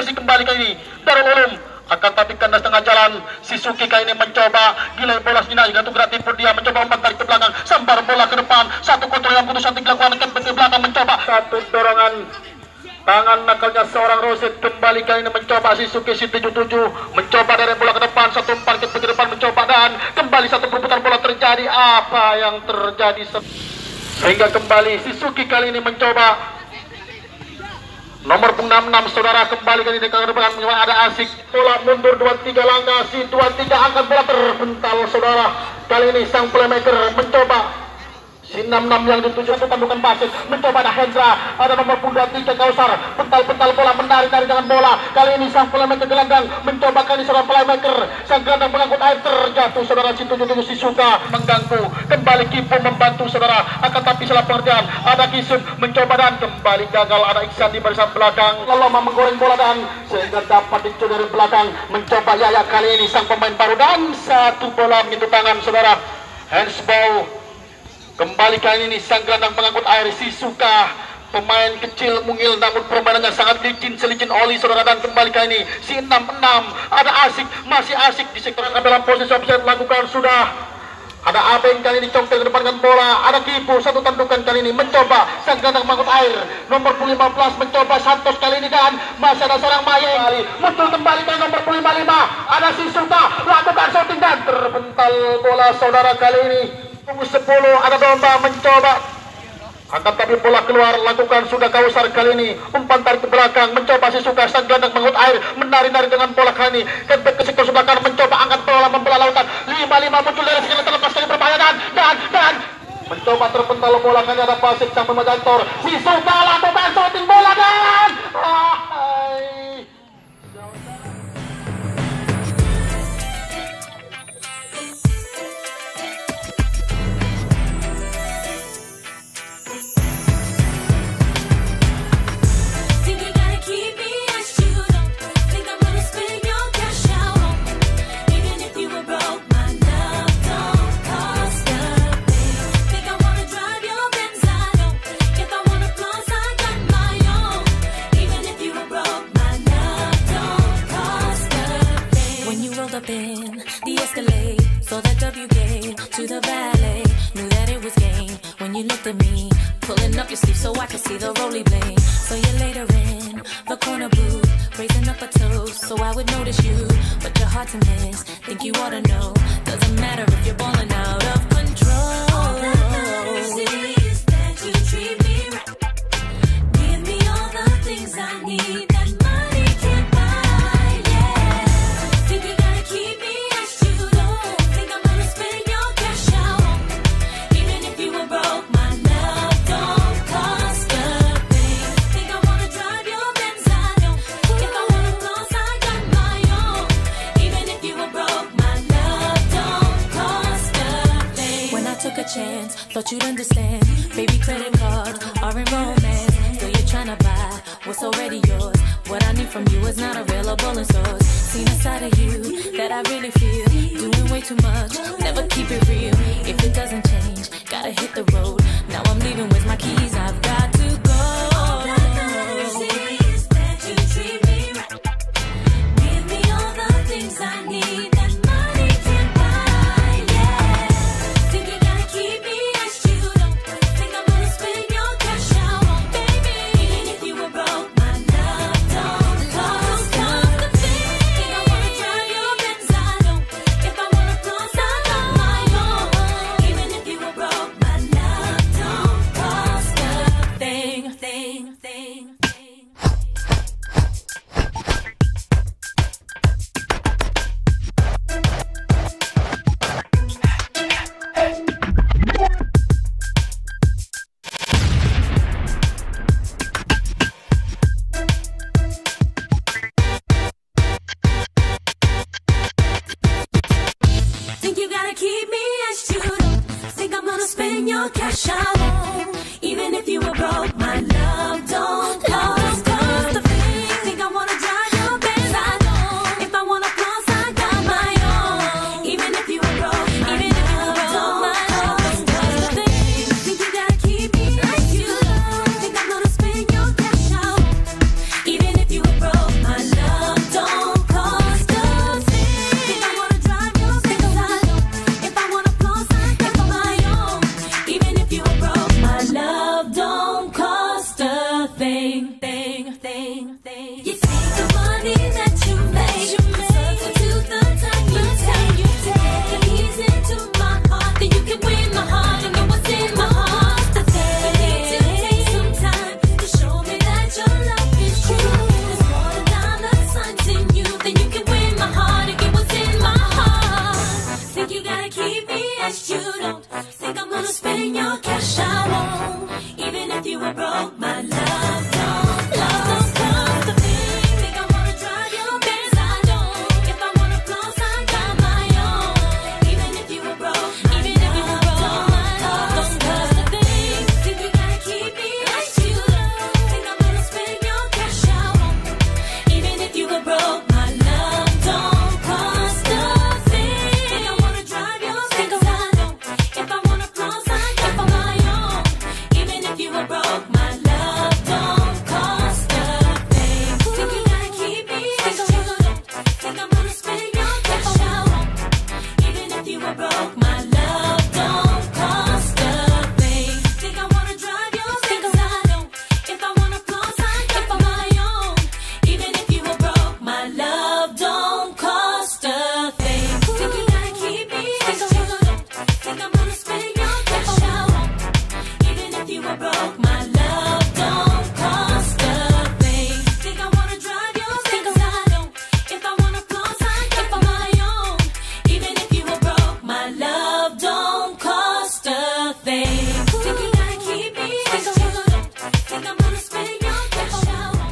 posisi kembali kali ini Darul Ulum, akan tapi kandas tengah jalan. Si Suki kali ini mencoba gila bola Nina gantung gratis pun dia mencoba umpan tarik ke belakang, sambar bola ke depan, satu kontrol yang putus nanti dilakukan ke belakang, mencoba satu dorongan tangan nakalnya seorang Rosid. Kembali kali ini mencoba si Suki si 77 mencoba dari bola ke depan, satu umpan ke depan mencoba, dan kembali satu perputaran bola terjadi. Apa yang terjadi sehingga kembali si Suki kali ini mencoba nomor 66 saudara, kembali kali ini ke depan ada Asik, bola mundur 2-3 langkah, si 23 angkat bola terpental saudara. Kali ini sang playmaker mencoba si 66 yang dituju itu tandukan basis, mencoba ada Hendra, ada nomor 23 Kausar, pental bola, menarik-narik dengan bola. Kali ini sang playmaker gelandang mencoba, kali seorang playmaker sang gelandang mengangkut air, terjatuh saudara. Si 77 si Suka mengganggu, kembali Kipo membantu saudara, akan tapi salah pengertian. Ada Kisum mencoba dan kembali gagal. Ada Iksan di barisan belakang, Lama menggoreng bola dan sehingga dapat dicu dari belakang, mencoba Yaya. Kali ini sang pemain baru dan satu bola menyentuh tangan saudara, handsball. Kembali kali ini sang gelandang pengangkut air si Suka, pemain kecil mungil namun permainannya sangat licin, selicin oli saudara. Dan kembali kali ini si 66 ada Asik, masih Asik di sektor dalam posisi offside lakukan sudah. Ada Abeng kali ini congkel ke depan dengan bola, ada Kipu satu tandukan kali ini mencoba sang gelandang pengangkut air nomor 15 mencoba Santos kali ini, dan masih ada seorang Mayeng muncul kembali ke nomor 55, ada si Suka lakukan shooting dan terpental bola saudara. Kali ini 10 ada Domba mencoba, akan tapi bola keluar, lakukan sudah Kausar. Kali ini umpan tarik ke belakang, mencoba si Suka sang gelandang mengut air, menari-nari dengan bola. Kali ini ke sektor sebelah kanan mencoba angkat bola membelah lautan, 55 muncul dari sini terlepas dari berbahaya dan mencoba terpental bola. Kali ada Pasik sang pemajantor, si Suka lakukan shooting bola dan so I can see the roly blade. So you're later in the corner booth, raising up a toast, so I would notice you, but you're hard to miss. Think you ought to know, doesn't matter if you're balling out of control. All that matters is that you treat me right. Give me all the things I need that money can't buy. Yeah, think you gotta keep me as you don't think I'm gonna spend your cash out on me. Even if you were broke, my love don't cost a thing. Think I wanna drive your Benz, I don't. If I wanna floss, I got my own. Even if you were broke, my love don't cost a thing. When I took a chance, thought you'd understand. Baby, credit cards are in romance. Still you're trying to buy what's already yours. What I need from you is not available in stores. Seen a side of you that I really feel. Doing way too much, never keep it real. If it doesn't change, gotta hit the road. Now I'm leaving with my keys, I've got to go. All that matters is that you treat me right. Give me all the things I need that money can't buy. Yeah, think you gotta keep me as you don't think I'm gonna spend your cash out on baby. Even if you were broke, my love don't cost a thing. Think I wanna drive your Benz, I don't. If I wanna floss, I got my own. Even if you were broke, my love don't cost a thing. Think you gotta keep me as you don't think I'm gonna spend your cash out on. Even if you were broke, my love don't cost a thing. Think I wanna drive your Benz, I don't. If I wanna floss, I got my own. Even if you were broke, even if you were broke, my love don't cost a thing. Think you gotta keep me as you don't think I'm gonna spend your cash out. Even if you were broke, my love Christ, you don't think I'm gonna spend your cash. I won't, even if you were broke. My love don't cost a thing. Think I wanna drive you crazy? I don't. If I wanna floss, I got my own. Even if you were broke, even if you were broke, my love don't cost a thing. Think you gotta keep me like you don't think I'm gonna spend your cash. I won't, even if you were broke. My love don't cost a thing. Think I wanna drive you crazy? I don't. If I wanna floss, I got my own. Even if you were broke, my love don't cost a thing. Think you gotta keep me like you don't think I'm gonna spend your cash. I won't, even if you were broke. My love don't cost a thing. Think I wanna drive you crazy? I don't. If I wanna floss, I got my own. Even if you were broke, my love don't cost a thing. Think you gotta keep me like you don't think I'm gonna spend your cash. I won't, even if you were broke. My love don't cost a thing. Think I wanna drive you crazy? I don't. If I wanna floss, I got my own. Even if you were broke, my love don't cost a thing. Think you gotta keep me like you don't think I'm gonna spend your cash. I won't.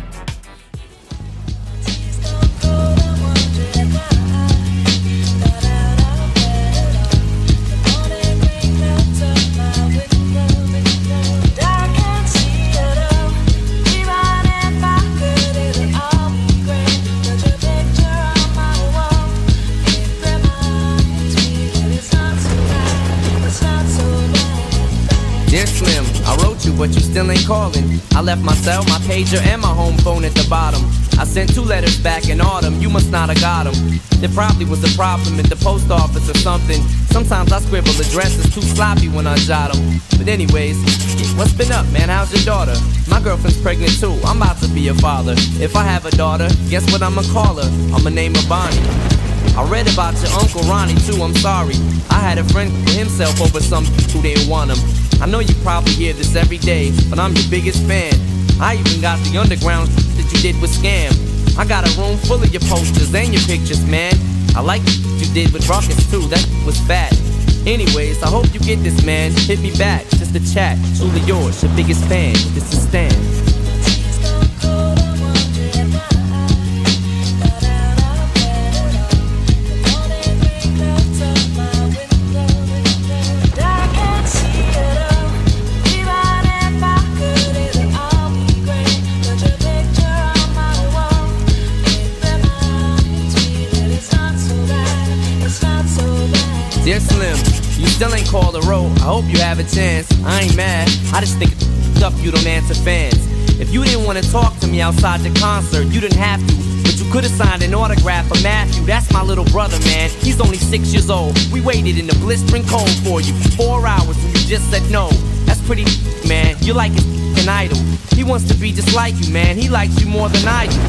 Dear Slim, I wrote you, but you still ain't calling. I left my cell, my pager, and my home phone at the bottom. I sent 2 letters back in autumn, you must not have got them. There probably was a problem at the post office or something. Sometimes I scribble addresses too sloppy when I jot them. But anyways, what's been up, man? How's your daughter? My girlfriend's pregnant too, I'm about to be a father. If I have a daughter, guess what I'ma call her? I'ma name her Bonnie. I read about your Uncle Ronnie too, I'm sorry. I had a friend kill himself over some who didn't want him. I know you probably hear this every day, but I'm your biggest fan. I even got the underground that you did with Scam. I got a room full of your posters and your pictures, man. I like what you did with Ruckus too, that was fat. Anyways, I hope you get this, man. Hit me back, just a chat. Truly yours, your biggest fan. This is Stan. Dear Slim, you still ain't called a road. I hope you have a chance. I ain't mad. I just think it's up you don't answer fans. If you didn't want to talk to me outside the concert, you didn't have to. But you could have signed an autograph for Matthew. That's my little brother, man. He's only 6 years old. We waited in the blistering cold for you for 4 hours and you just said no. That's pretty, man. You're like an idol. He wants to be just like you, man. He likes you more than I do.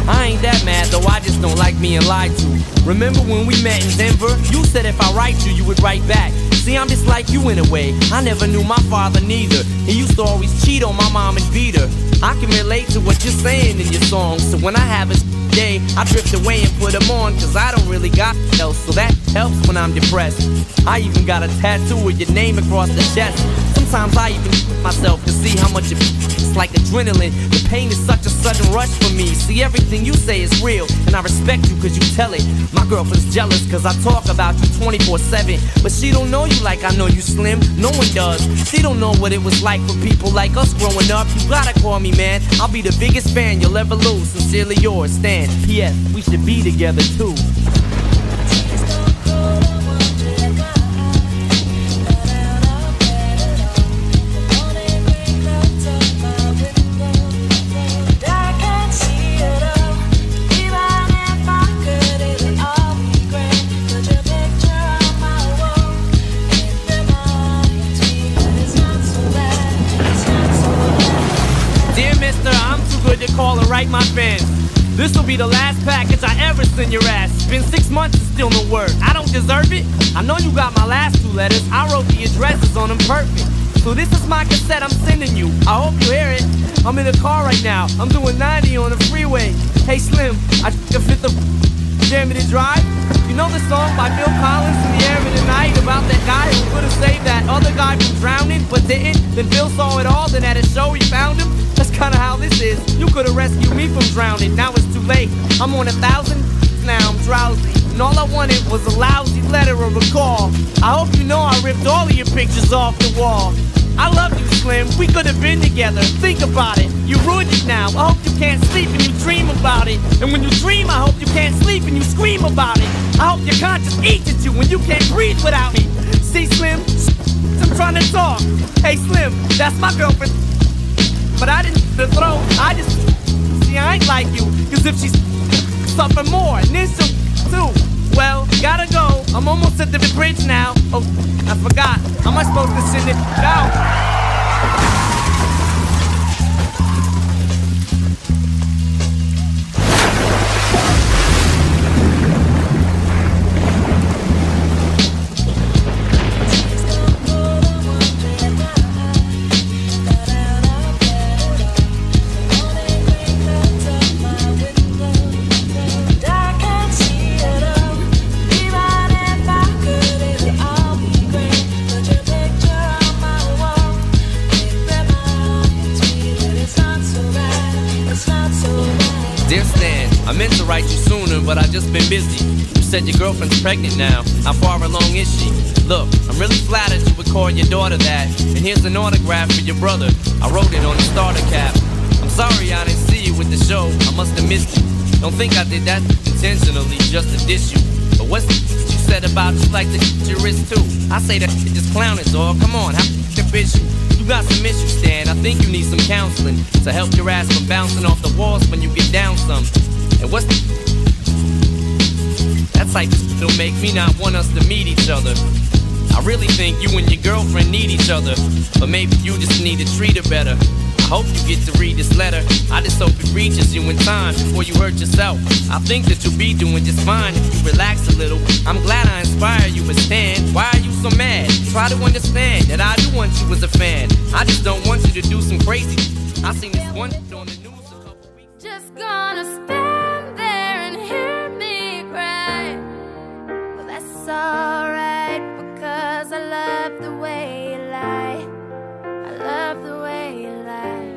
I ain't that mad though, I just don't like being lied to. Remember when we met in Denver? You said if I write you, you would write back. See, I'm just like you in a way. I never knew my father neither. He used to always cheat on my mom and beat her. I can relate to what you're saying in your songs. So when I have a day, I drift away and put them on. Cause I don't really got else, so that helps when I'm depressed. I even got a tattoo with your name across the chest. Sometimes I even myself to see how much it's like adrenaline. The pain is such a sudden rush for me. See, everything you say is real, and I respect you cause you tell it. My girlfriend's jealous cause I talk about you 24/7. But she don't know you like I know you, Slim. No one does. She don't know what it was like for people like us growing up. You gotta call me, man. I'll be the biggest fan you'll ever lose. Sincerely yours, Stan. P.S. We should be together too. Call and write my fans. This'll be the last package I ever send your ass. It's been 6 months and still no word. I don't deserve it. I know you got my last 2 letters. I wrote the addresses on them perfect. So this is my cassette I'm sending you. I hope you hear it. I'm in the car right now. I'm doing 90 on the freeway. Hey Slim, I can fit the Jam to Drive. You know the song by Phil Collins, In the Air of the Night, about that guy who Then Phil saw it all, then at a show he found him. That's kinda how this is. You could've rescued me from drowning, now it's too late. I'm on 1,000, now I'm drowsy. And all I wanted was a lousy letter or a call. I hope you know I ripped all of your pictures off the wall. I love you, Slim, we could have been together. Think about it, you ruined it now. I hope you can't sleep and you dream about it. And when you dream, I hope you can't sleep and you scream about it. I hope your conscience eats at you when you can't breathe without me. See, Slim, I'm trying to talk. Hey, Slim, that's my girlfriend. But I didn't throw, I just, see, I ain't like you. Cause if she's suffering more, and then she'll too. Well, gotta go. I'm almost at the bridge now. Oh, I forgot. How am I supposed to send it out? Dear Stan, I meant to write you sooner, but I've just been busy. You said your girlfriend's pregnant now. How far along is she? Look, I'm really flattered you would call your daughter that. And here's an autograph for your brother. I wrote it on the starter cap. I'm sorry I didn't see you with the show. I must have missed you. Don't think I did that intentionally just to diss you. But what's you said about you like to your wrist too? I say that just clowning, dog. Come on, how the bitch you? You got some issues, Stan. I think you need some counseling to help your ass from bouncing off the walls when you get down some. And what's the... That type of shit'll make me not want us to meet each other. I really think you and your girlfriend need each other, but maybe you just need to treat her better. I hope you get to read this letter. I just hope it reaches you in time before you hurt yourself. I think that you'll be doing just fine if you relax a little. I'm glad I inspire you, but Stan, why are you so mad? Try to understand that I do want you as a fan. I just don't want you to do some crazy. I seen this one on the news a couple weeks. Just gonna stand there and hear me cry. Well, that's alright, because I love the way you lie. I love the way you lie.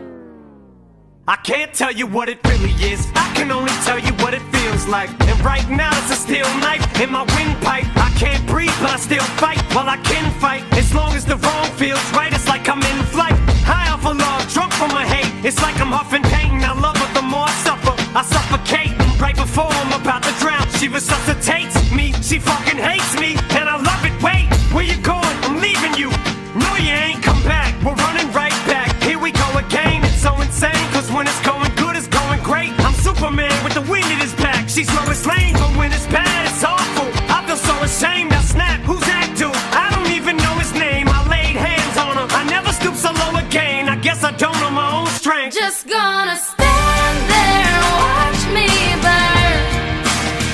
I can't tell you what it really is, I can only tell you what it feels like. And right now it's a steel knife in my windpipe. I can't breathe but I still fight, well I can fight. As long as the wrong feels right, it's like I'm in flight. High off of love, drunk from my hate, it's like I'm huffing pain. I love her the more I suffer, I suffocate. Right before I'm about to drown, she resuscitates me. She fucking hates me, and I love it. Wait, where you going? I'm leaving you. No, you ain't come back, we're running right back. Here we go again, it's so insane. Cause when it's going good, it's going great. I'm Superman with the wind in his back. She's Lois Lane, but when it's bad, it's awful. I feel so ashamed, I snap, who's that dude? I don't even know his name, I laid hands on him. I never stoop so low again, I guess I don't know my own strength. Just gonna stand there and watch me burn.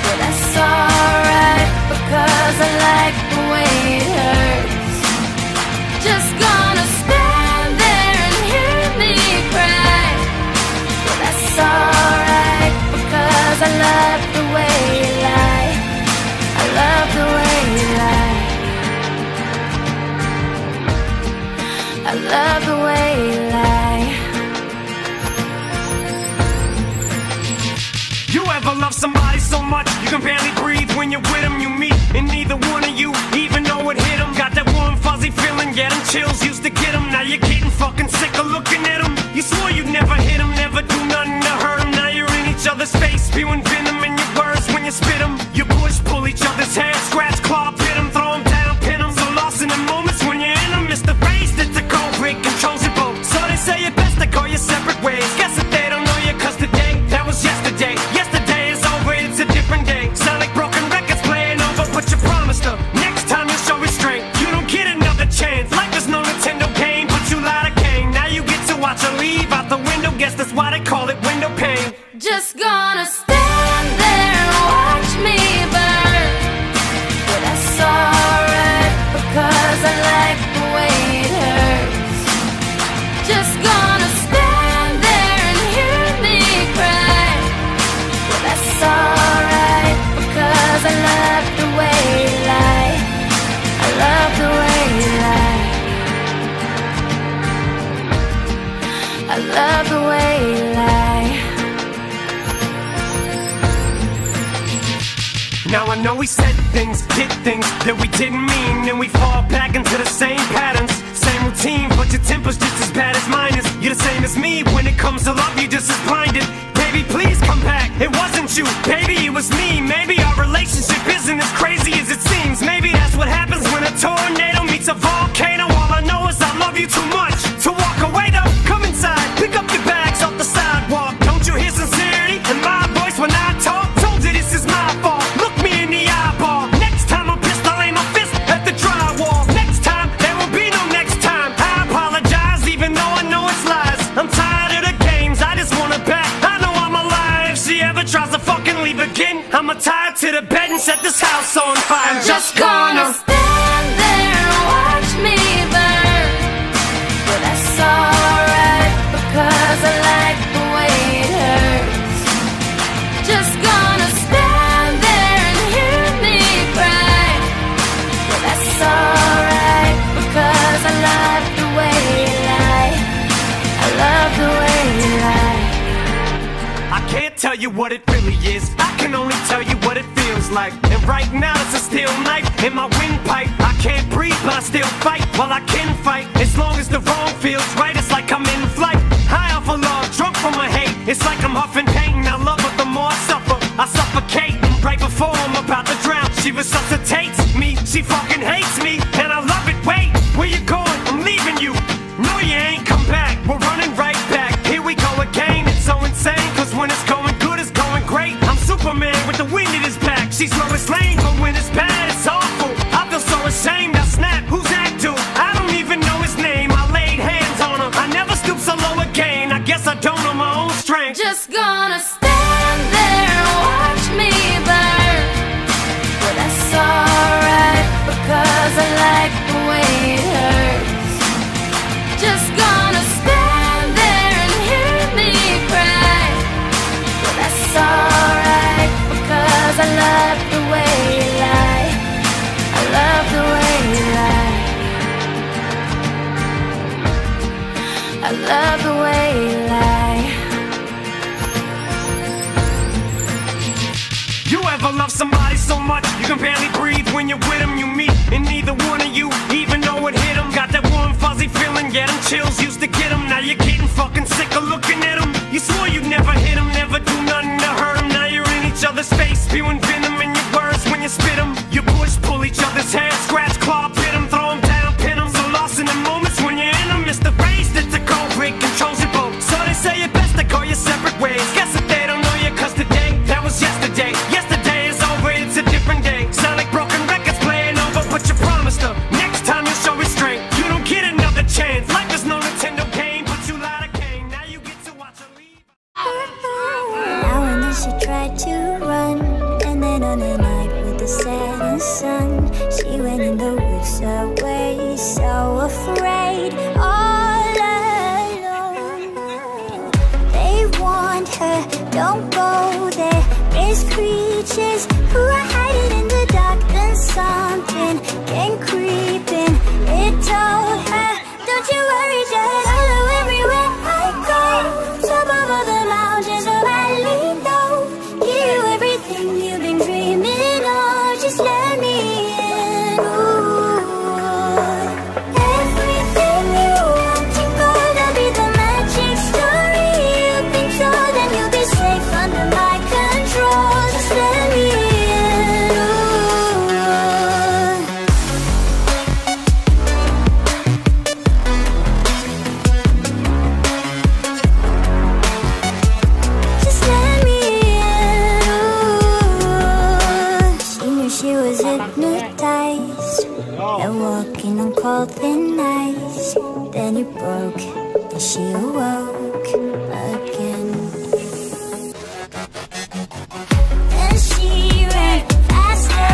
Well, that's alright, because I like the way it hurts. Just gonna stand there and hear me cry. Well, that's alright, because I love the way you lie. I love the way you lie. I love the way you lie. You ever love somebody so much you can barely breathe when you're with them? You meet and neither one of you even know it hit them. Got that warm fuzzy feeling, yeah, them chills used to get them. Now you're getting fucking sick of looking at them. You swore you'd never hit them, never do nothing to hurt them. Now you're in each other's face, spewing venom in your words when you spit them. You push, pull each other's hair, scratch, claw, pit them, throw them down, pin them. So lost in the moments when you're in them, it's the race that's the cold break controls your boat. So they say it best to go your separate ways. Guess that they don't know you, cause today, that was yesterday. Yesterday is over, it's a different day. Sound like broken records playing over, but you promised her next time you'll show restraint. You don't get another chance, life is no Nintendo game. we said things, did things that we didn't mean, and we fall back into the same patterns, same routine, but your temper's just as bad as mine is. You're the same as me, when it comes to love, you're just as blinded. Baby, please come back, it wasn't you, baby, it was me. Maybe our relationship isn't as crazy as it seems. Maybe that's what happens when a tornado meets a volcano. All I know is I love you too much to walk away though. Come inside, pick up your bags off the sidewalk. Don't you hear sincerity in my voice when I talk? Told you this is my fault, look me in the eyeball. Next time I'm pissed, I'll aim my fist at the drywall. Next time, there will be no next time. I apologize even though I know it's lies. I'm tired of the games, I just want her back. I know I'm alive, if she ever tries to fucking leave again, I'ma tie her to the bed and set this house on fire. I'm just gonna stand there and watch me burn. But that's alright, because I like the way it hurts. Just gonna stand there and hear me cry. But that's alright, because I love the way you lie. I love the way you lie. I can't tell you what it really is, I can only tell you what it feels like. And right now it's a steel knife in my windpipe. I can't breathe but I still fight while I can fight. As long as the wrong feels right, it's like I'm in flight. High off of love, drunk from my hate. It's like I'm huffing pain, I love her the more I suffer. I suffocate, right before I'm about to drown. She resuscitates me, she fucking hates me, and I love it. Wait, where you going? I'm leaving you. No, you ain't come back, we're running right back. Here we go again, it's so insane, cause when it's going good, it's going great. I'm Superman with the wind in his back. She's Lois Lane, but when it's bad, it's awful. I feel so ashamed, I snap, who's that dude? I don't even know his name, I laid hands on him. I never stoop so low again, I guess I don't know my own strength. Just gonna stand there and watch me burn. But that's alright, because I like the way it hurts. Just gonna stand there and hear me cry. But that's alright, because I love the way you lie. I love the way you lie. I love the way you lie. You ever love somebody so much you can barely breathe when you're with them? You meet and neither one of you even know it hit them. Got that warm fuzzy feeling, yeah, them chills used to get them. Now you're getting fucking sick of looking at them. You swore you'd never hit them, never do nothing to hurt them. Now you're in each other's face, spewing venom in your words when you spit them. You push, pull each other's hair, scratch, claw, pit them, throw them down, pin them. So lost in the moments when you're in them, it's the race that the cold break controls your boat. So they say it best to go your separate ways. Guess that they don't know you, cause today, that was yesterday. Yesterday is over, it's a different day. Sound like broken records playing over, but you promised her next time you'll show restraint. You don't get another chance. Life is no Nintendo game, but you lied again. Now you get to watch her leave. Now and then she tried to run, and then on a night with the setting sun, she went in the woods away, so afraid, all alone. They warned her, don't go there, there's creatures who are hiding in the dark. Then something came creeping, it told her, don't you worry, just follow everywhere I go. Top of all the mountains, a valley low, give you everything you've been dreaming of. Just let me in. Ooh. Everything you want to go, that'll be the magic story you've been told, and you'll be safe under my control. Just let me in. Ooh. Just let me in. Ooh. She knew she was hypnotized and walking on cold thin ice. Then it broke and she awoke again. Then she ran faster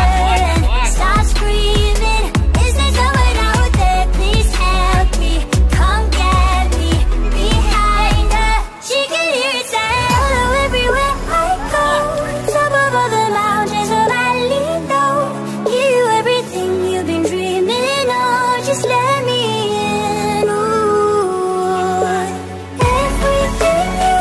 and started screaming, is there someone out there? Please help me, come get me. Behind her, she could hear it say, follow everywhere I go. Top of all the mountains, a valley low, give you everything you've been dreaming of. Just let me in. Ooh. Everything you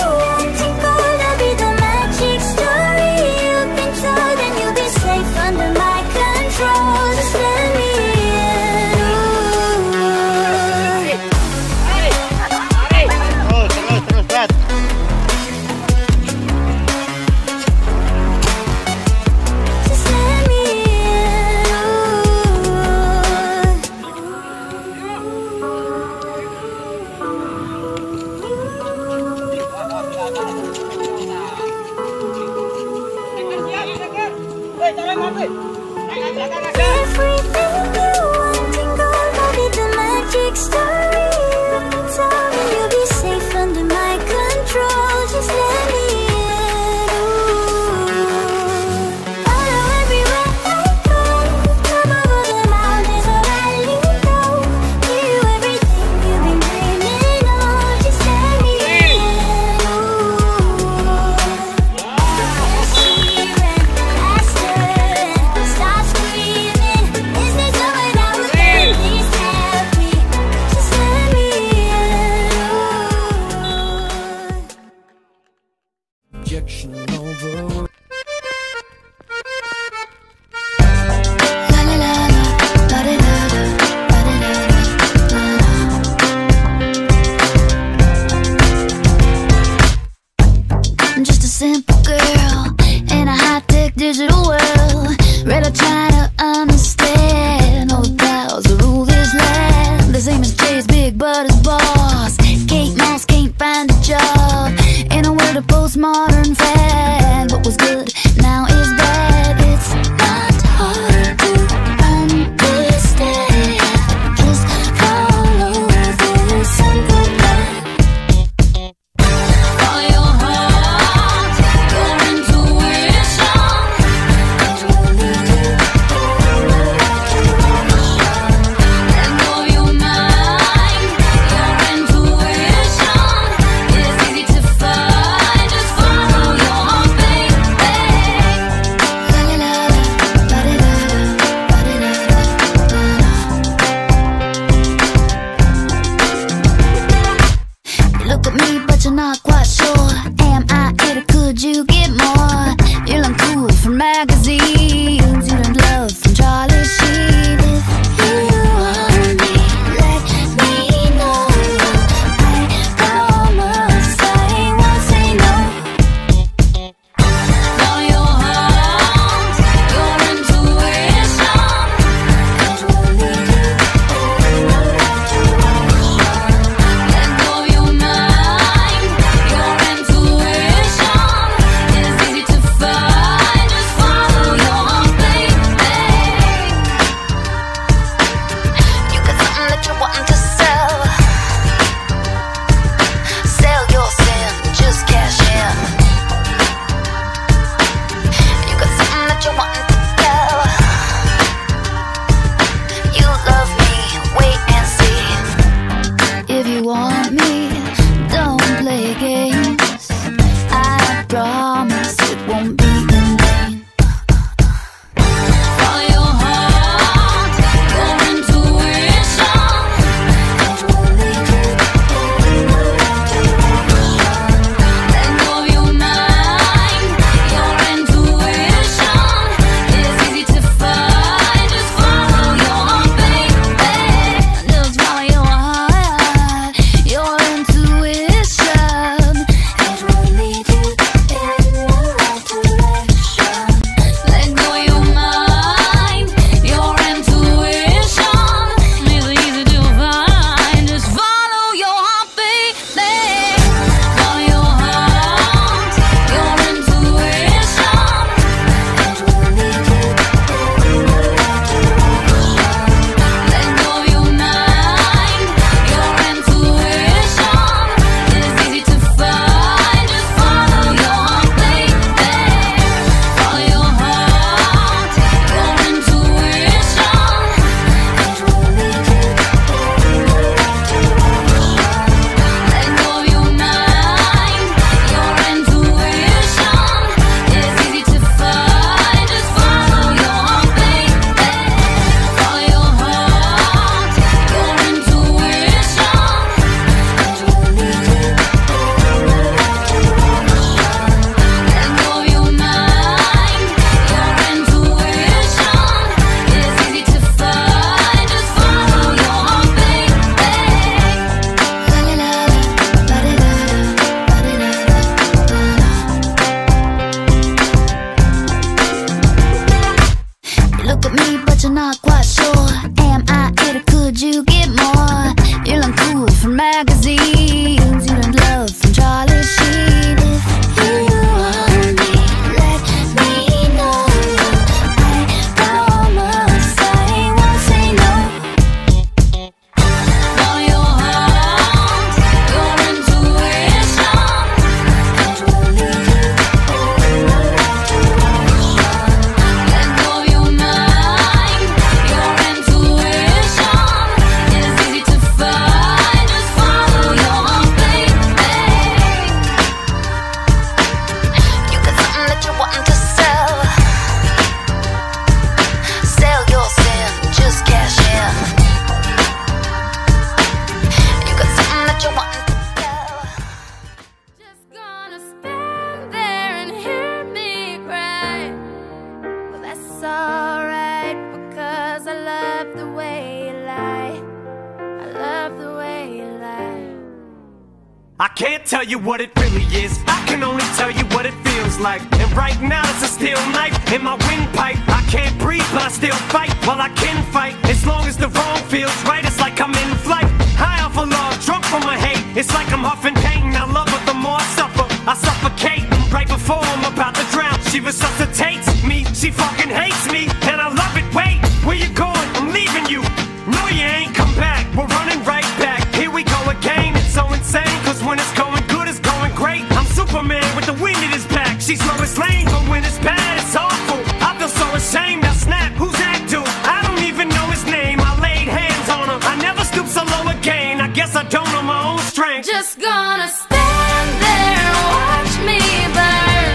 I can't tell you what it really is, I can only tell you what it feels like. And right now it's a steel knife in my windpipe. I can't breathe but I still fight, well I can fight. As long as the wrong feels right, it's like I'm in flight. High off of love, drunk from my hate, it's like I'm huffing pain. I love her, the more I suffer, I suffocate. Right before I'm about to drown, she resuscitates me. She fucking hates me, and I love it. Wait, where you going? I'm leaving you. No, you ain't come back, we're running right back. Here we go again, it's so insane. Cause when it's going good, it's going great. I'm Superman with the wind in his back. She's Lois Lane, but when it's bad, it's awful. I feel so ashamed, I snap, who's that dude? I don't even know his name, I laid hands on him. I never stoop so low again, I guess I don't know my own strength. Just gonna stand there and watch me burn.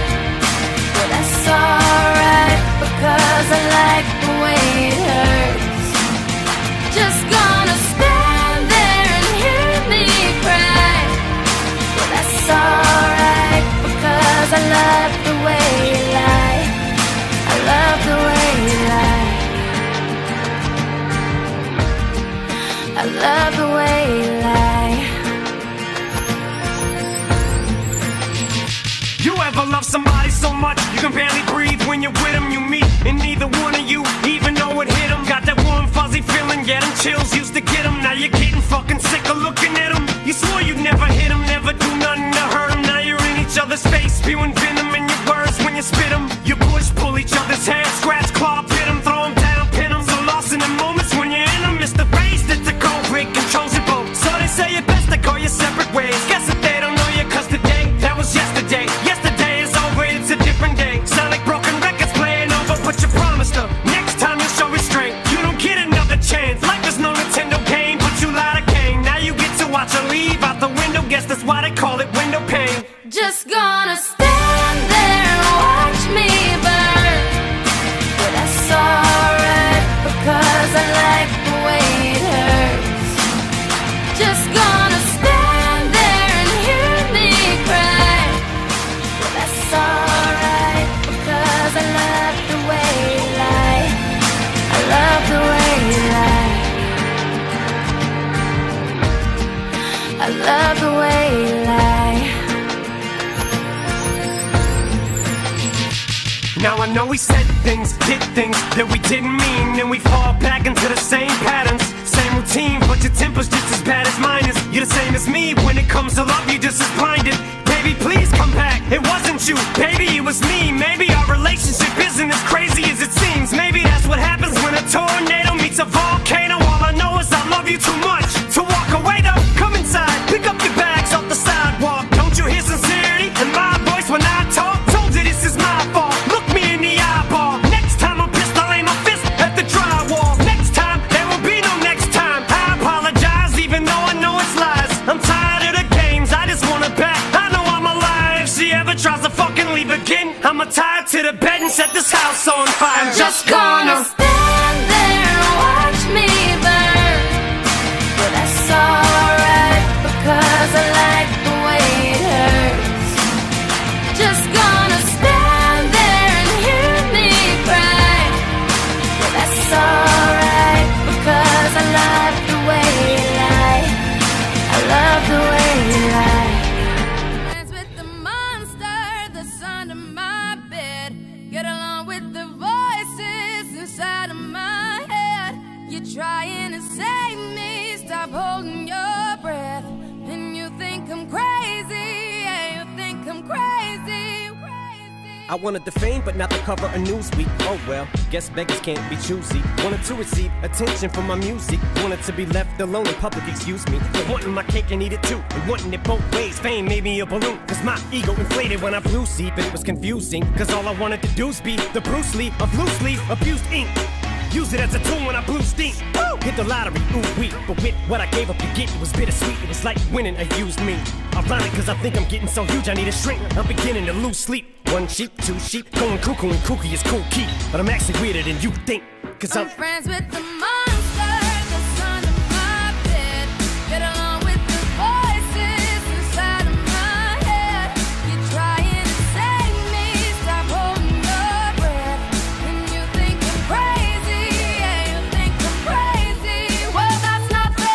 But that's alright, because I like the way it hurts. Just gonna stand there and hear me cry. But that's alright, because I love the way you lie. I love the way you lie. I love the way you lie. You ever love somebody so much you can barely breathe when you're with them? You meet and neither one of you even know it hit them. Got that warm fuzzy feeling, yeah, them chills used to get them. Now you're getting fucking sick of looking at them. You swore you'd never hit them, never do nothing to hurt them. Now you're in each other's face, spewing venom in your words when you spit them. You push, pull each other's hair, scratch, claw, pit them, throw them down, pin them. So lost in the moments when you're in them, it's the race that's a cold break, controls your boat. So they say it best to go your separate ways. Guess that they don't know you cause today, that was yesterday. Yesterday is over, it's a different day. Sound like broken records playing over, but you promised her next time you'll show restraint. You don't get another chance, life is no Nintendo game, but you lied again. Now you get to watch her leave out the window, guess that's why they call it window pane. Just gonna stand there and watch me burn. But that's alright, because I like the way it hurts. Just gonna stand there and hear me cry. But that's alright, because I love the way you lie. I love the way you lie. I love the way you lie. Now I know we said things, did things that we didn't mean, and we fall back into the same patterns, same routine, but your temper's just as bad as mine is. You're the same as me, when it comes to love, you're just as blinded. Baby, please come back, it wasn't you, baby, it was me. Maybe our relationship isn't as crazy as it seems. Maybe that's what happens when a tornado meets a volcano. All I know is I love you too much to walk away though. Come inside, pick up your bags off the sidewalk. Don't you hear sincerity in my voice when I talk? Told you this is my fault, look me in the eyeball. Next time I'm pissed, I'll aim my fist at the drywall. Next time, there will be no next time. I apologize even though I know it's lies. I'm tired of the games, I just want her back. I know I'm alive, if she ever tries to fucking leave again, I'ma tie her to the bed and set this house on fire. I'm just gonna stand there and watch me burn. But that's alright, because I like the way it hurts. Just gonna stand there and hear me cry. But that's alright, because I love the way you lie. I love the way you lie. Dance with the monster that's under my bed. Get along with the voices inside of my head. You're trying to save me, stop holding your breath. And you think I'm crazy, yeah, you think I'm crazy, crazy. I wanted the fame, but not the cover of Newsweek. Oh well, guess beggars can't be choosy. Wanted to receive attention from my music. Wanted to be left alone in public, excuse me. But wanting my cake and eat it too, and wanting it both ways. Fame made me a balloon, cause my ego inflated when I blew see. But it was confusing, cause all I wanted to do was be the Bruce Lee of loosely abused ink. Use it as a tool when I blew steam. Woo! Hit the lottery, ooh wee. But with what I gave up to get, it was bittersweet. It was like winning a used me. Ironic, cause I think I'm getting so huge I need a shrink. I'm beginning to lose sleep. One sheep, two sheep, going cuckoo and kooky is cool key. But I'm actually weirder than you think, cause I'm friends with the monster that's under my bed. Get along with the voices inside of my head. You're trying to save me, stop holding your breath. And you think I'm crazy, yeah, you think I'm crazy. Well, that's not fair.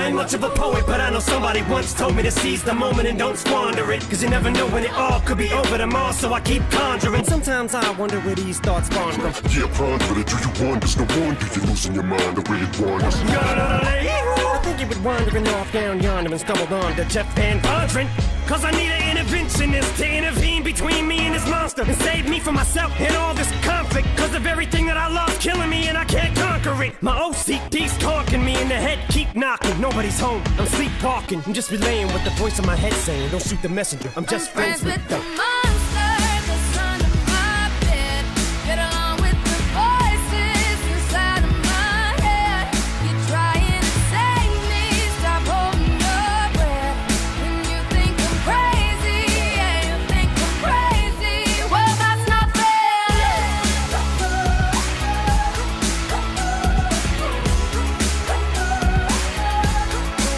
ain't much of a poet, but I know somebody once told me to seize the moment and don't squander it. Cause you never know when it all could be over tomorrow, so I keep conjuring. Sometimes I wonder where these thoughts spawn from. Yeah, ponder it, do you wonder? There's no wonder you're losing your mind the way it wanders. I think you would wandering off down yonder and stumbled on to Jeff Van Vondren. Cause I need an interventionist to intervene between me and this monster and save me from myself and all this conflict. Cause of everything that I love's killing me and I can't conquer it. My OCD's talking me in the head, keep knocking. Nobody's home, I'm sleepwalking. I'm just relaying what the voice in my head saying. Don't shoot the messenger, I'm just friends with the monster that's under my bed. Get along with the voices inside of my head. You're trying to save me, stop holding your breath. And you think I'm crazy, yeah, you think I'm crazy. Well, that's not fair.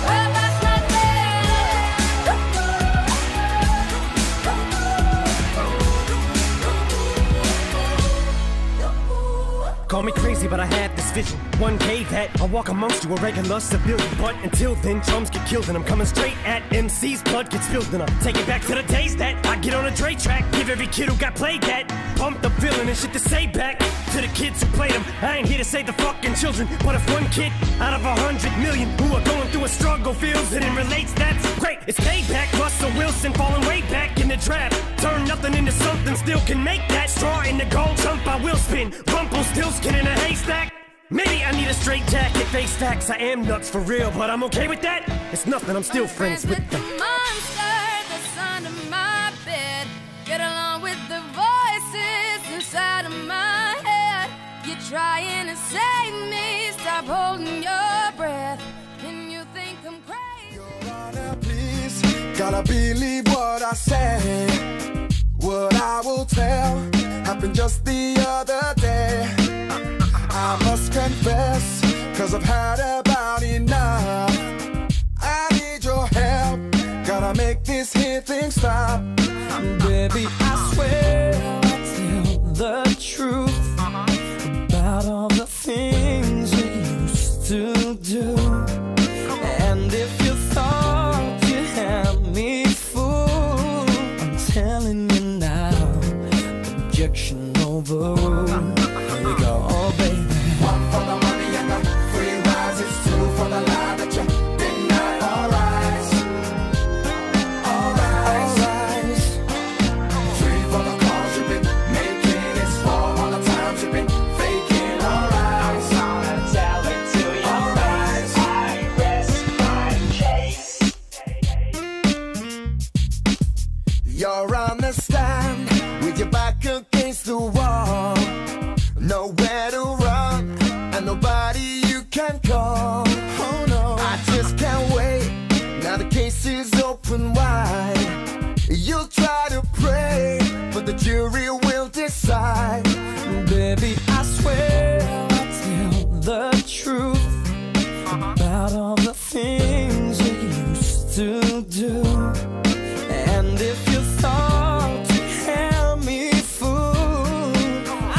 Well, that's not Call me crazy, but I had this vision. One day that I'll walk amongst you, a regular civilian. But until then, drums get killed and I'm coming straight at MC's blood gets spilled. And I'll take it back to the days that I get on a Dre track. Give every kid who got played that pumped up feeling and shit to say back to the kids who played them. I ain't here to save the fucking children, but if one kid out of 100 million who are going through a struggle feels it and relates, that's great. It's payback. Russell Wilson falling way back in the draft. Turn nothing into something, still can make that. Straw in the gold jump, I will spin. Rumpelstiltskin in a haystack. Maybe I need a straight jacket, face facts. I am nuts for real, but I'm okay with that. It's nothing, I'm still friends with the the monster that's under my bed. Get along with the voices inside of my head. You're trying to save me, stop holding your breath. And you think I'm crazy. Your Honor, please, gotta believe what I say. What I will tell happened just the other day. I must confess, cause I've had about enough. I need your help, gotta make this here thing stop. Baby, I swear I'll tell the truth about all the things we used to do. And if you thought you had me fooled, I'm telling you now, objection overruled. Here we go, oh baby. One for the money and the free rides, it's two for the lie that you deny. Alright, alright. Three for the calls you've been making, it's four all the times you've been faking. Alright, I'm gonna tell it to you. Alright, I rest my case. You're on the stand with your back against the wall. Nowhere to run, and nobody you can call. Oh no, I just can't wait. Now the case is open wide. You'll try to pray, but the jury will decide. Baby, I swear I'll tell the truth about all the things we used to do. And if you thought you had me fooled,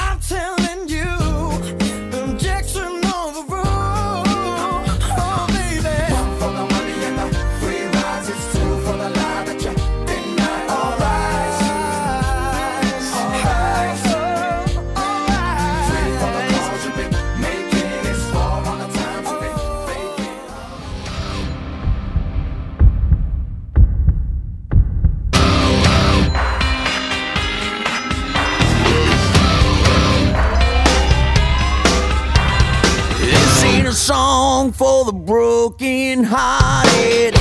I'm telling you, objection overruled. Oh baby. One for the money and the free rides, it's two for the lie that you deny. Alright, alright. Three for the calls you've been making, it's four all the times you've been faking. This ain't a song for the broken hearted.